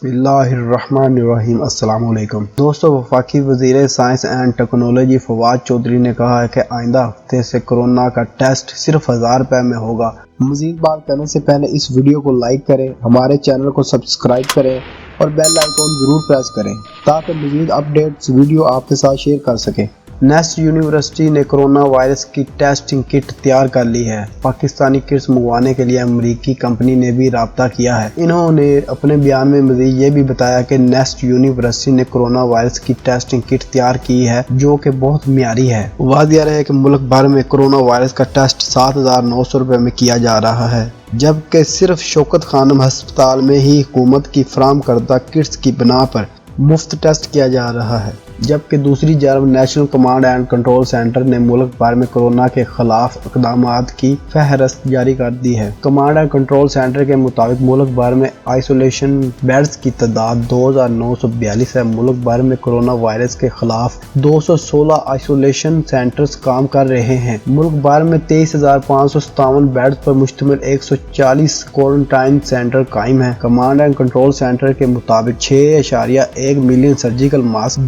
बिस्मिल्लाहिर्रहमानिर्रहीम। अस्सलाम वालेकुम दोस्तों, वफाकी वज़ीर science and technology Fawad Chaudhry ने कहा है कि आइंदा हफ्ते से कोरोना का टेस्ट सिर्फ 1000 रुपये में होगा। मज़ीद बात करने से पहले इस वीडियो को लाइक करें, हमारे चैनल को सब्सक्राइब करें और बेल आइकॉन ज़रूर प्रेस करें ताकि मज़ीद अपडेट्स वीडियो आपके साथ शेयर कर सकें। नेस्ट यूनिवर्सिटी ने कोरोना वायरस की टेस्टिंग किट तैयार कर ली है। पाकिस्तानी किट्स मंगवाने के लिए अमेरिकी कंपनी ने भी राब्ता किया है। इन्होंने अपने बयान में मज़ीद ये भी बताया कि नेस्ट यूनिवर्सिटी ने कोरोना वायरस की टेस्टिंग किट तैयार की है जो कि बहुत मियारी है। वाज़ेह है कि मुल्क भर में कोरोना वायरस का टेस्ट 7900 रुपये में किया जा रहा है, जबकि सिर्फ शौकत खानम हस्पताल में ही हुकूमत की फराहम करदा किट्स की बिना पर मुफ्त टेस्ट किया जा रहा है। जबकि दूसरी जानब national command and control centre ने मुल्क भर में कोरोना के खिलाफ इक़दामात की फहरिस्त जारी कर दी है। कमांड एंड कंट्रोल सेंटर के मुताबिक मुल्क भर में आइसोलेशन बेड्स की तादाद 2942 है। मुल्क भर में कोरोना वायरस के खिलाफ 216 आइसोलेशन सेंटर्स काम कर रहे हैं। मुल्क भर में 23,557 बेड्स पर मुश्तमिल 140 क्वारंटाइन सेंटर कायम है। कमांड एंड कंट्रोल सेंटर के मुताबिक 6.1 million surgical mask,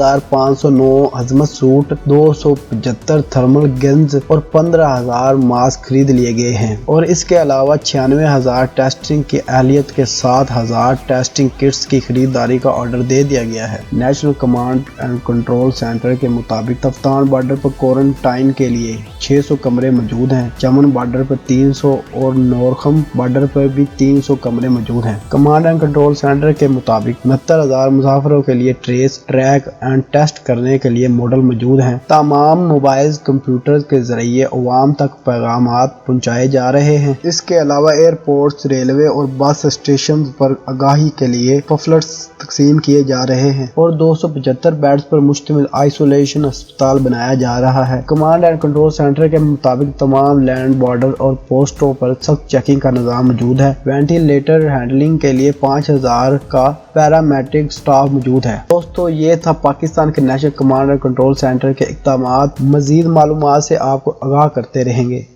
2509 hazmat suit, 275 thermal guns और 15,000 मास्क खरीद लिए गए हैं और इसके अलावा 96,000 टेस्टिंग की अहलियत के 7,000 टेस्टिंग किट्स की खरीदारी का ऑर्डर दे दिया गया है। National command and control centre के मुताबिक तफ्तान बॉर्डर पर क्वारंटाइन के लिए 600 कमरे मौजूद हैं। चमन बॉर्डर पर 300 और नोरखम बॉर्डर पर भी 300 कमरे मौजूद हैं। कमांड एंड कंट्रोल सेंटर के मुताबिक 69,000 मुसाफिरों के लिए ट्रेस, ट्रैक एंड टेस्ट करने के लिए मॉडल मौजूद हैं। तमाम मोबाइल कंप्यूटर के जरिए अवाम तक पैगामात पहुंचाए जा रहे हैं। इसके अलावा एयरपोर्ट्स, रेलवे और बस स्टेशन पर आगाही के लिए पफलेट्स तकसीम किए जा रहे हैं और 275 बेड्स पर मुश्तमिल आइसोलेशन अस्पताल बनाया जा रहा है। कमांड एंड कंट्रोल सेंटर के मुताबिक तमाम लैंड, बॉर्डर और पोस्टों पर सख्त चेकिंग का निजाम मौजूद है। वेंटिलेटर हैंडलिंग के लिए 5000 का पैरामेडिक स्टाफ मौजूद है। दोस्तों, ये था पाकिस्तान के national command and control centre के इक़दामात। मज़ीद मालूमात से आपको आगाह करते रहेंगे।